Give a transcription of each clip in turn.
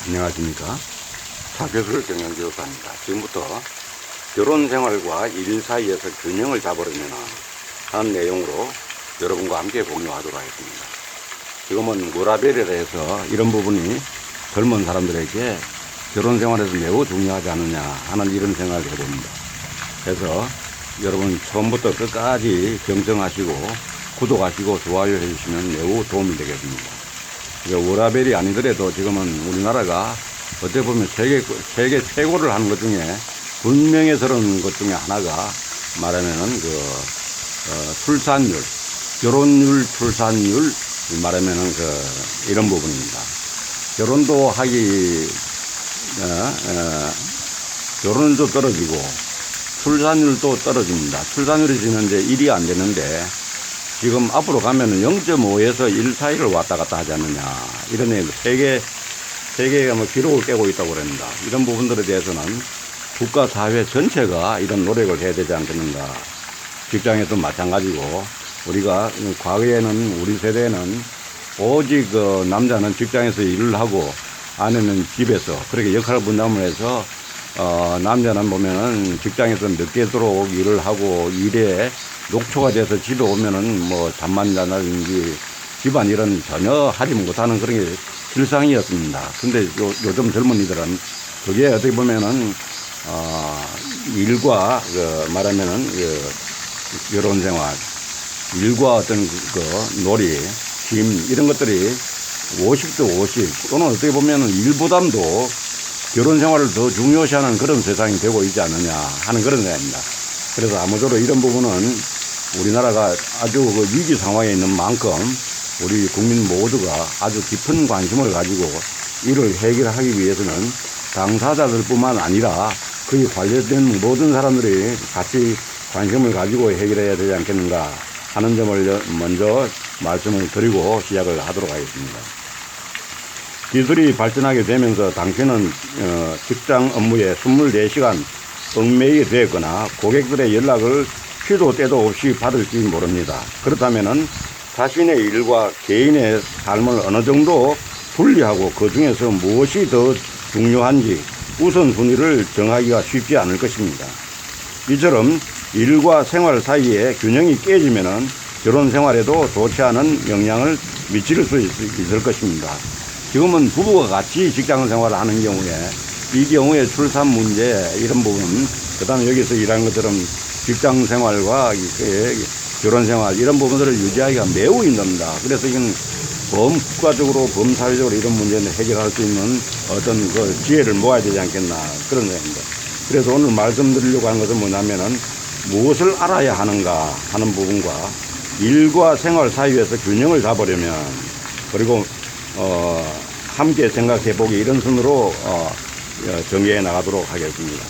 안녕하십니까. 차교술 경영지도사입니다. 지금부터 결혼 생활과 일 사이에서 균형을 잡으려면 하는 내용으로 여러분과 함께 공유하도록 하겠습니다. 지금은 워라밸이라 해서 이런 부분이 젊은 사람들에게 결혼 생활에서 매우 중요하지 않느냐 하는 이런 생각을 해봅니다. 그래서 여러분 처음부터 끝까지 경청하시고 구독하시고 좋아요 해주시면 매우 도움이 되겠습니다. 워라밸이 아니더라도 지금은 우리나라가 어떻게 보면 세계 최고를 하는 것 중에 분명해서는 것 중에 하나가 말하면은 출산율, 결혼율, 출산율 말하면은 이런 부분입니다. 결혼도 결혼도 떨어지고 출산율도 떨어집니다. 출산율이 지는데 1이 안 되는데 지금 앞으로 가면은 0.5에서 1 사이를 왔다 갔다 하지 않느냐. 이런 세계가 기록을 깨고 있다고 그럽니다. 이런 부분들에 대해서는 국가 사회 전체가 이런 노력을 해야 되지 않겠는가. 직장에도 마찬가지고 우리가 과거에는 우리 세대는 오직 남자는 직장에서 일을 하고 아내는 집에서 그렇게 역할 분담을 해서 남자는 보면은 직장에서 늦게도록 일을 하고 일에 녹초가 돼서 집에 오면은 잠만 자나든지 집안일은 전혀 하지 못하는 그런 게 일상이었습니다. 근데 요즘 젊은이들은 그게 어떻게 보면은 일과 말하면은 결혼 생활, 일과 어떤 놀이, 힘 이런 것들이 50대 50 또는 어떻게 보면은 일보담도 결혼 생활을 더 중요시하는 그런 세상이 되고 있지 않느냐 하는 그런 생각입니다. 그래서 아무쪼록 이런 부분은 우리나라가 아주 위기 상황에 있는 만큼 우리 국민 모두가 아주 깊은 관심을 가지고 이를 해결하기 위해서는 당사자들 뿐만 아니라 그에 관련된 모든 사람들이 같이 관심을 가지고 해결해야 되지 않겠는가 하는 점을 먼저 말씀을 드리고 시작을 하도록 하겠습니다. 기술이 발전하게 되면서 당신은 직장 업무에 24시간 얽매이게 되었거나 고객들의 연락을 시도 때도 없이 받을지 모릅니다. 그렇다면은 자신의 일과 개인의 삶을 어느 정도 분리하고 그 중에서 무엇이 더 중요한지 우선순위를 정하기가 쉽지 않을 것입니다. 이처럼 일과 생활 사이에 균형이 깨지면은 결혼 생활에도 좋지 않은 영향을 미칠 수 있을 것입니다. 지금은 부부가 같이 직장 생활을 하는 경우에 이 경우에 출산 문제 이런 부분 그 다음에 여기서 일하는 것처럼 직장 생활과 결혼 생활 이런 부분들을 유지하기가 매우 힘듭니다. 그래서 이건 범국가적으로 범사회적으로 이런 문제는 해결할 수 있는 어떤 지혜를 모아야 되지 않겠나 그런 생각입니다. 그래서 오늘 말씀드리려고 하는 것은 뭐냐면은 무엇을 알아야 하는가 하는 부분과 일과 생활 사이에서 균형을 잡으려면 그리고 함께 생각해 보기 이런 순으로 정리해 나가도록 하겠습니다.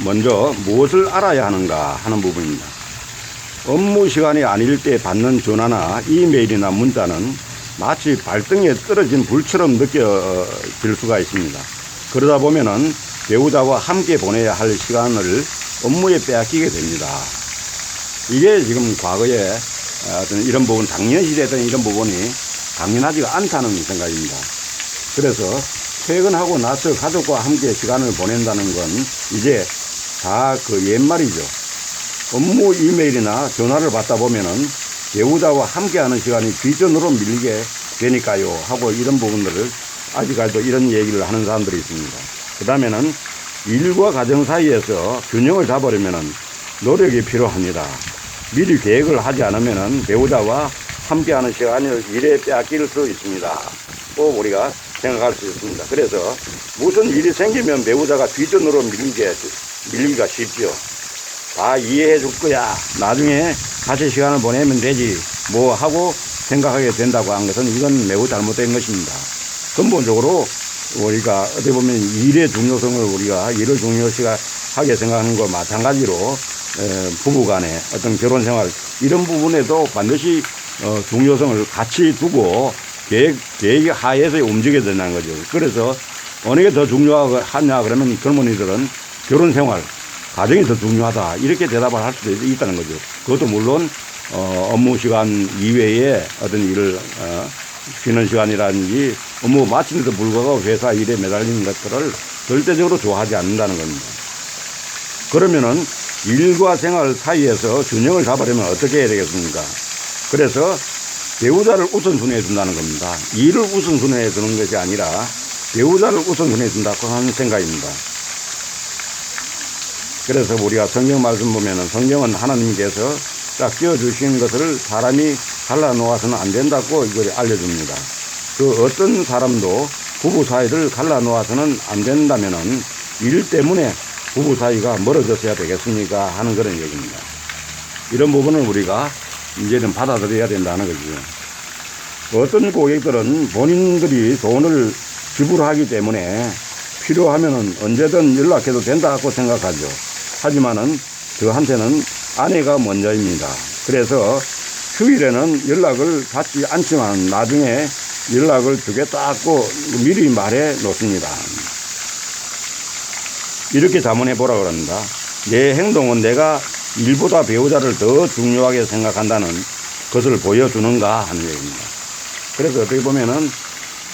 먼저 무엇을 알아야 하는가 하는 부분입니다. 업무 시간이 아닐 때 받는 전화나 이메일이나 문자는 마치 발등에 떨어진 불처럼 느껴질 수가 있습니다. 그러다 보면은 배우자와 함께 보내야 할 시간을 업무에 빼앗기게 됩니다. 이게 지금 과거에 어떤 이런 부분, 당연시 됐던 이런 부분이 당연하지가 않다는 생각입니다. 그래서 퇴근하고 나서 가족과 함께 시간을 보낸다는 건 이제 다 옛말이죠. 업무 이메일이나 전화를 받다 보면은 배우자와 함께하는 시간이 뒷전으로 밀리게 되니까요 하고 이런 부분들을 아직까지도 이런 얘기를 하는 사람들이 있습니다. 그 다음에는 일과 가정 사이에서 균형을 잡으려면은 노력이 필요합니다. 미리 계획을 하지 않으면은 배우자와 함께하는 시간을 일에 빼앗길 수 있습니다. 꼭 우리가 생각할 수 있습니다. 그래서 무슨 일이 생기면 배우자가 뒷전으로 밀리기가 쉽죠. 다 이해해 줄 거야. 나중에 같이 시간을 보내면 되지. 뭐 하고 생각하게 된다고 한 것은 이건 매우 잘못된 것입니다. 근본적으로 우리가 어떻게 보면 일의 중요성을 우리가 일을 중요시하게 생각하는 것과 마찬가지로 부부 간의 어떤 결혼 생활 이런 부분에도 반드시 중요성을 같이 두고 계획 하에서 움직여야 된다는 거죠. 그래서 어느 게 더 중요하냐 그러면 젊은이들은 결혼 생활 가정이 더 중요하다. 이렇게 대답을 할 수도 있다는 거죠. 그것도 물론, 업무 시간 이외에 어떤 일을, 쉬는 시간이라든지 업무 마치는데도 불구하고 회사 일에 매달리는 것들을 절대적으로 좋아하지 않는다는 겁니다. 그러면은 일과 생활 사이에서 균형을 잡으려면 어떻게 해야 되겠습니까? 그래서 배우자를 우선순위해 준다는 겁니다. 일을 우선순위해 주는 것이 아니라 배우자를 우선순위해 준다고 하는 생각입니다. 그래서 우리가 성경 말씀 보면은 성경은 하나님께서 딱 지어주신 것을 사람이 갈라놓아서는 안 된다고 이걸 알려줍니다. 그 어떤 사람도 부부 사이를 갈라놓아서는 안 된다면은 일 때문에 부부 사이가 멀어졌어야 되겠습니까? 하는 그런 얘기입니다. 이런 부분을 우리가 이제는 받아들여야 된다는 거죠. 어떤 고객들은 본인들이 돈을 지불하기 때문에 필요하면은 언제든 연락해도 된다고 생각하죠. 하지만은 저한테는 아내가 먼저입니다. 그래서 휴일에는 연락을 받지 않지만 나중에 연락을 주겠다고 미리 말해 놓습니다. 이렇게 자문해 보라 그럽니다. 내 행동은 내가 일보다 배우자를 더 중요하게 생각한다는 것을 보여주는가 하는 얘기입니다. 그래서 어떻게 보면은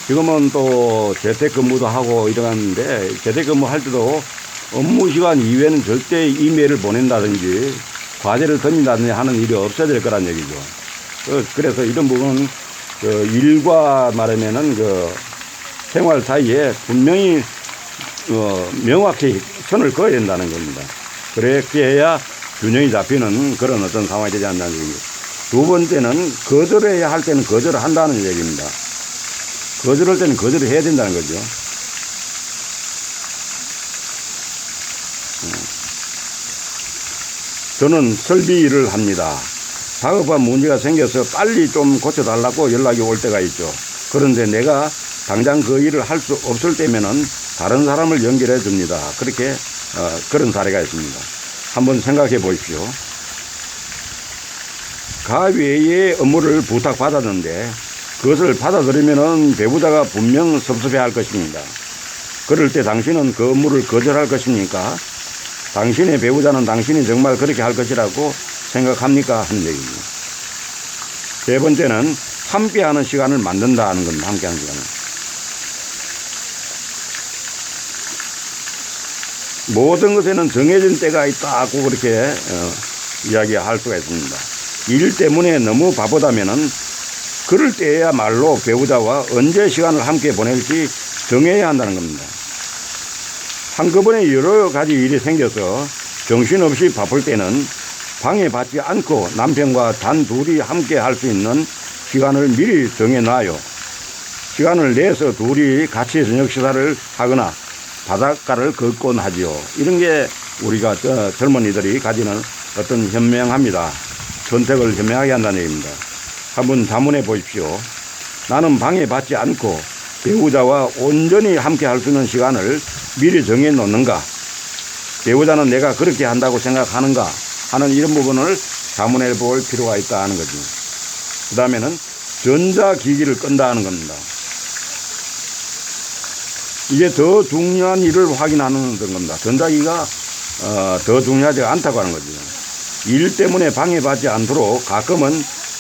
지금은 또 재택근무도 하고 이러는데 재택근무 할 때도 업무 시간 이외에는 절대 이메일을 보낸다든지 과제를 던진다든지 하는 일이 없어야 될 거란 얘기죠. 그래서 이런 부분은 일과 말하면은 생활 사이에 분명히 명확히 선을 그어야 된다는 겁니다. 그렇게 해야 균형이 잡히는 그런 어떤 상황이 되지 않는다는 얘기죠. 두 번째는 거절해야 할 때는 거절을 한다는 얘기입니다. 거절할 때는 거절을 해야 된다는 거죠. 저는 설비 일을 합니다. 다급한 문제가 생겨서 빨리 좀 고쳐달라고 연락이 올 때가 있죠. 그런데 내가 당장 그 일을 할 수 없을 때면은 다른 사람을 연결해 줍니다. 그렇게 그런 사례가 있습니다. 한번 생각해 보십시오. 가외의 업무를 부탁받았는데 그것을 받아들이면은 배우자가 분명 섭섭해 할 것입니다. 그럴 때 당신은 그 업무를 거절할 것입니까? 당신의 배우자는 당신이 정말 그렇게 할 것이라고 생각합니까? 하는 얘기입니다. 세 번째는 함께하는 시간을 만든다는 겁니다. 함께하는 시간을. 모든 것에는 정해진 때가 있다고 그렇게 이야기할 수가 있습니다. 일 때문에 너무 바쁘다면은 그럴 때야말로 배우자와 언제 시간을 함께 보낼지 정해야 한다는 겁니다. 한꺼번에 여러 가지 일이 생겨서 정신없이 바쁠 때는 방해받지 않고 남편과 단둘이 함께 할 수 있는 시간을 미리 정해놔요. 시간을 내서 둘이 같이 저녁 식사를 하거나 바닷가를 걷곤 하지요. 이런 게 우리가 젊은이들이 가지는 어떤 현명합니다. 선택을 현명하게 한다는 얘기입니다. 한번 자문해 보십시오. 나는 방해받지 않고 배우자와 온전히 함께 할 수 있는 시간을 미리 정해 놓는가? 배우자는 내가 그렇게 한다고 생각하는가? 하는 이런 부분을 자문해 볼 필요가 있다는 거죠. 그 다음에는 전자기기를 끈다는 겁니다. 이게 더 중요한 일을 확인하는 겁니다. 전자기기가 더 중요하지 않다고 하는 거죠. 일 때문에 방해받지 않도록 가끔은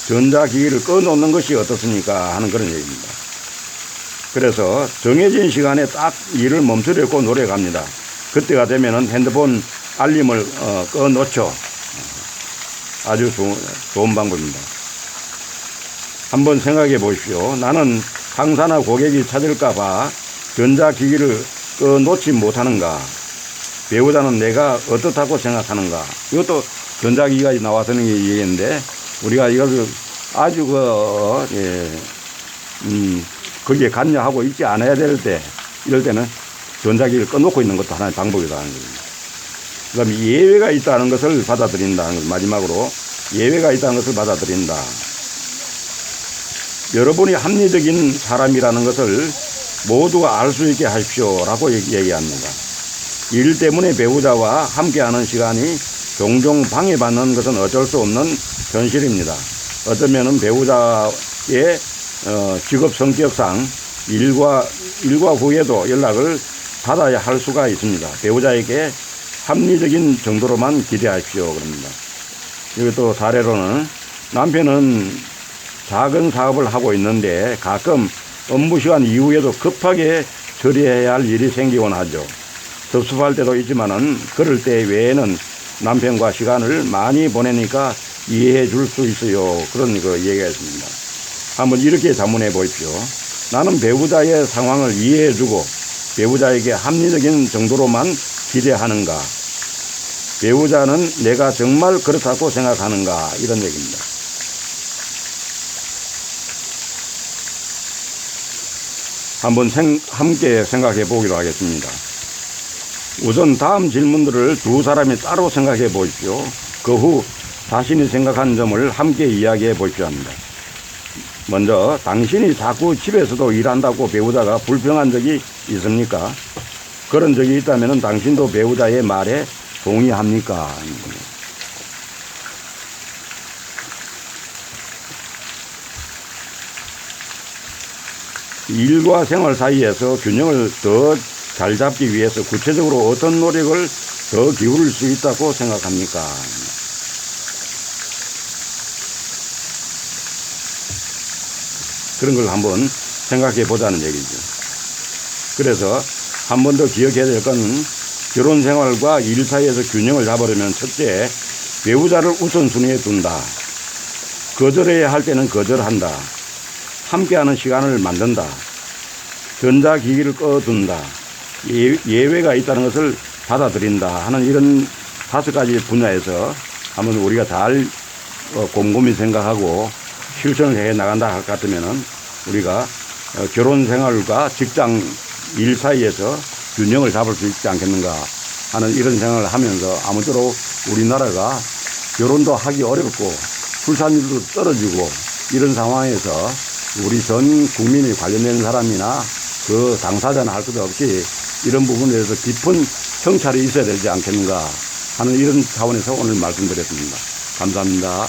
전자기기를 꺼놓는 것이 어떻습니까? 하는 그런 얘기입니다. 그래서 정해진 시간에 딱 일을 멈추려고 노력합니다. 그때가 되면은 핸드폰 알림을 꺼놓죠. 아주 좋은 방법입니다. 한번 생각해 보십시오. 나는 항사나 고객이 찾을까봐 전자기기를 꺼놓지 못하는가? 배우자는 내가 어떻다고 생각하는가? 이것도 전자기기가 나와서는 얘기인데 우리가 이걸 아주 거기에 관여하고 있지 않아야 될 때 이럴 때는 전자기기를 꺼놓고 있는 것도 하나의 방법이라는 겁니다. 그 다음에 예외가 있다는 것을 받아들인다는 것. 마지막으로 예외가 있다는 것을 받아들인다. 여러분이 합리적인 사람이라는 것을 모두가 알 수 있게 하십시오 라고 얘기합니다. 일 때문에 배우자와 함께하는 시간이 종종 방해받는 것은 어쩔 수 없는 현실입니다. 어쩌면 배우자의 직업 성격상 일과 후에도 연락을 받아야 할 수가 있습니다. 배우자에게 합리적인 정도로만 기대하십시오. 그럽니다. 여기 또 사례로는 남편은 작은 사업을 하고 있는데 가끔 업무 시간 이후에도 급하게 처리해야 할 일이 생기곤 하죠. 섭섭할 때도 있지만은 그럴 때 외에는 남편과 시간을 많이 보내니까 이해해 줄 수 있어요. 그런 얘기가 있습니다. 한번 이렇게 자문해 보십시오. 나는 배우자의 상황을 이해해 주고 배우자에게 합리적인 정도로만 기대하는가? 배우자는 내가 정말 그렇다고 생각하는가? 이런 얘기입니다. 한번 함께 생각해 보기로 하겠습니다. 우선 다음 질문들을 두 사람이 따로 생각해 보십시오. 그 후 자신이 생각한 점을 함께 이야기해 보십시오 합니다. 먼저 당신이 자꾸 집에서도 일한다고 배우자가 불평한 적이 있습니까? 그런 적이 있다면 당신도 배우자의 말에 동의합니까? 일과 생활 사이에서 균형을 더 잘 잡기 위해서 구체적으로 어떤 노력을 더 기울일 수 있다고 생각합니까? 그런 걸 한번 생각해 보자는 얘기죠. 그래서 한 번 더 기억해야 될 건 결혼 생활과 일 사이에서 균형을 잡으려면 첫째, 배우자를 우선순위에 둔다. 거절해야 할 때는 거절한다. 함께하는 시간을 만든다. 전자기기를 꺼둔다. 예외가 있다는 것을 받아들인다 하는 이런 5가지 분야에서 한번 우리가 잘 곰곰이 생각하고 실천을 해 나간다 할 것 같으면은 우리가 결혼 생활과 직장 일 사이에서 균형을 잡을 수 있지 않겠는가 하는 이런 생각을 하면서 아무쪼록 우리나라가 결혼도 하기 어렵고 출산율도 떨어지고 이런 상황에서 우리 전 국민이 관련된 사람이나 그 당사자나 할 것 없이 이런 부분에 대해서 깊은 성찰이 있어야 되지 않겠는가 하는 이런 차원에서 오늘 말씀드렸습니다. 감사합니다.